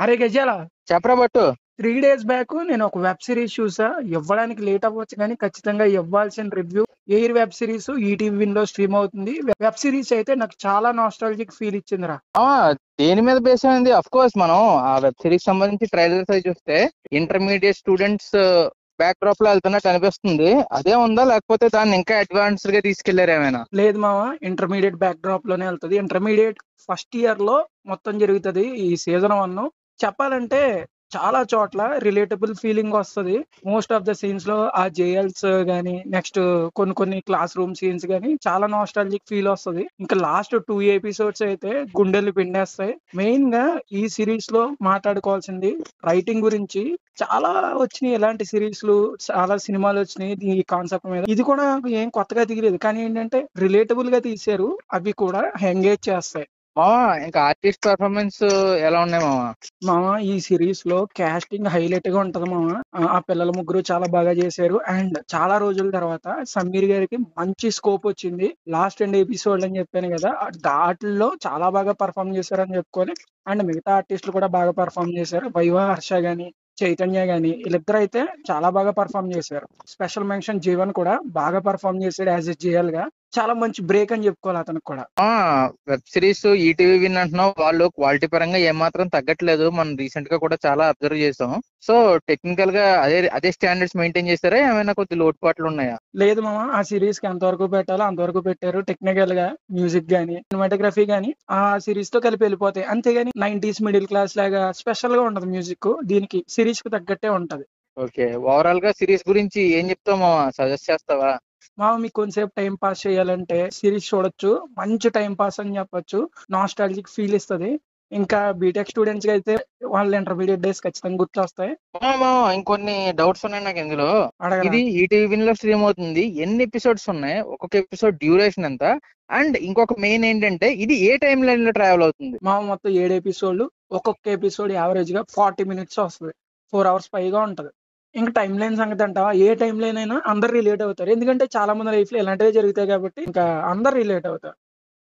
అరే గజాల చెప్పరా బట్టు. 3 days బ్యాక్ నేను ఒక వెబ్ సిరీస్ చూసా. ఇవ్వడానికి లేట్ అవ్వచ్చు కానీ ఖచ్చితంగా ఇవ్వాల్సిన review. Air web series ETV విన్లో స్ట్రీమ్ అవుతుంది. వెబ్ సిరీస్ అయితే నాకు చాలా నాస్టాలజిక్ ఫీల్ ఇచ్చిందిరా. ఆ దేని మీద బేస్ అయింది? అఫ్ కోర్స్ మనం ఆ వెబ్ సిరీస్ సంబంధించి ట్రైలర్స్ అవి చూస్తే ఇంటర్మీడియట్ స్టూడెంట్స్ బ్యాక్ డ్రాప్ లో వెళ్తున్నట్టు అనిపిస్తుంది. అదే ఉందా, లేకపోతే దాన్ని ఇంకా అడ్వాన్స్డ్ గా తీసుకెళ్లారు ఏమైనా? లేదు మామ, ఇంటర్మీడియట్ బ్యాక్ డ్రాప్ లోనే వెళ్తుంది. ఇంటర్మీడియట్ ఫస్ట్ ఇయర్ లో మొత్తం జరుగుతుంది ఈ సీజన్ 1. చెప్పాలంటే చాలా చోట్ల రిలేటబుల్ ఫీలింగ్ వస్తుంది. మోస్ట్ ఆఫ్ ద సీన్స్ లో ఆ జేఎల్స్ గానీ, నెక్స్ట్ కొన్ని కొన్ని క్లాస్ రూమ్ సీన్స్ గానీ చాలా నాస్టాలజిక్ ఫీల్ వస్తుంది. ఇంకా లాస్ట్ 2 ఎపిసోడ్స్ అయితే గుండెలు పిండేస్తాయి. మెయిన్ గా ఈ సిరీస్ లో మాట్లాడుకోవాల్సింది రైటింగ్ గురించి. చాలా వచ్చినాయి ఇలాంటి సిరీస్లు, చాలా సినిమాలు వచ్చినాయి ఈ కాన్సెప్ట్ మీద. ఇది కూడా ఏం కొత్తగా తీయలేదు, కానీ ఏంటంటే రిలేటబుల్ గా తీశారు. అవి కూడా ఎంగేజ్ చేస్తాయి. మామా ఇంకా ఆర్టిస్ట్ పర్ఫార్మెన్స్ ఎలా ఉన్నాయి మామా? మామ, ఈ సిరీస్ లో కాస్టింగ్ హైలైట్ గా ఉంటది మామ. ఆ పిల్లల ముగ్గురు చాలా బాగా చేశారు. అండ్ చాలా రోజుల తర్వాత సమీర్ గారికి మంచి స్కోప్ వచ్చింది. లాస్ట్ 2 ఎపిసోడ్ అని చెప్పాను కదా, దాటిల్లో చాలా బాగా పర్ఫామ్ చేశారని చెప్పుకొని. అండ్ మిగతా ఆర్టిస్టులు కూడా బాగా పర్ఫామ్ చేశారు. వైవా హర్ష గాని, చైతన్య గాని, వీళ్ళిద్దరు అయితే చాలా బాగా పర్ఫామ్ చేశారు. స్పెషల్ మెన్షన్ జీవన్ కూడా బాగా పర్ఫామ్ చేశాడు యాజ్ ఎ జిఎల్ గా. చాలా మంచి బ్రేక్ అని చెప్పుకోవాలి అతనికి కూడా. వెబ్ సిరీస్ ఈటీవీ విన్ అంటున్నావు, వాళ్ళు క్వాలిటీ పరంగా ఏమాత్రం తగ్గట్లేదు. మనం రీసెంట్ గా కూడా చాలా అబ్జర్వ్ చేసాం. సో టెక్నికల్ గా అదే స్టాండర్డ్స్ మెయింటైన్ చేస్తారా, ఏమైనా కొద్ది లోటుపాట్లు ఉన్నాయా? లేదు మామ, ఆ సిరీస్ కి ఎంతవరకు పెట్టాలో అంతవరకు పెట్టారు. టెక్నికల్ గా మ్యూజిక్ గానీ, సినిమాటోగ్రఫీ గానీ ఆ సిరీస్ తో కలిపి వెళ్ళిపోతాయి. అంతేగాని 90s మిడిల్ క్లాస్ లాగా స్పెషల్ గా ఉండదు మ్యూజిక్. దీనికి సిరీస్ కి తగ్గట్టే ఉంటది. ఓకే, ఓవరాల్ గా సిరీస్ గురించి ఏం చెప్తావు మామా? సజెస్ట్ చేస్తావా? మామ, మీకు కొంతసేపు టైం పాస్ చేయాలంటే సిరీస్ చూడొచ్చు. మంచి టైం పాస్ అని చెప్పొచ్చు. నాస్టాలజిక్ ఫీల్ ఇస్తుంది. ఇంకా బీటెక్ స్టూడెంట్స్ కి అయితే వాళ్ళ ఇంటర్మీడియట్ డేస్ ఖచ్చితంగా గుర్తొస్తాయి. మామా ఇంకొన్ని డౌట్స్ ఉన్నాయి నాకు ఇందులో. అడగరా. ఇది ఈటీవీ విన్ లో స్ట్రీమ్ అవుతుంది, ఎన్ని ఎపిసోడ్స్ ఉన్నాయి, ఒక్కొక్క ఎపిసోడ్ డ్యూరేషన్ ఎంత, అండ్ ఇంకొక మెయిన్ ఏంటంటే ఇది ఏ టైం లైన్ లో ట్రావెల్ అవుతుంది? మామ, మొత్తం 7 ఎపిసోడ్లు. ఒక్కొక్క ఎపిసోడ్ యావరేజ్ గా 40 minutes వస్తుంది. 4 hours పైగా ఉంటది. ఇంకా టైం లైన్ సంగతి అంటావా, ఏ టైం లైన్ అయినా అందరు రిలేట్ అవుతారు. ఎందుకంటే చాలా మంది లైఫ్ లో ఇలాంటివే జరుగుతాయి కాబట్టి ఇంకా అందరు రిలేట్ అవుతారు.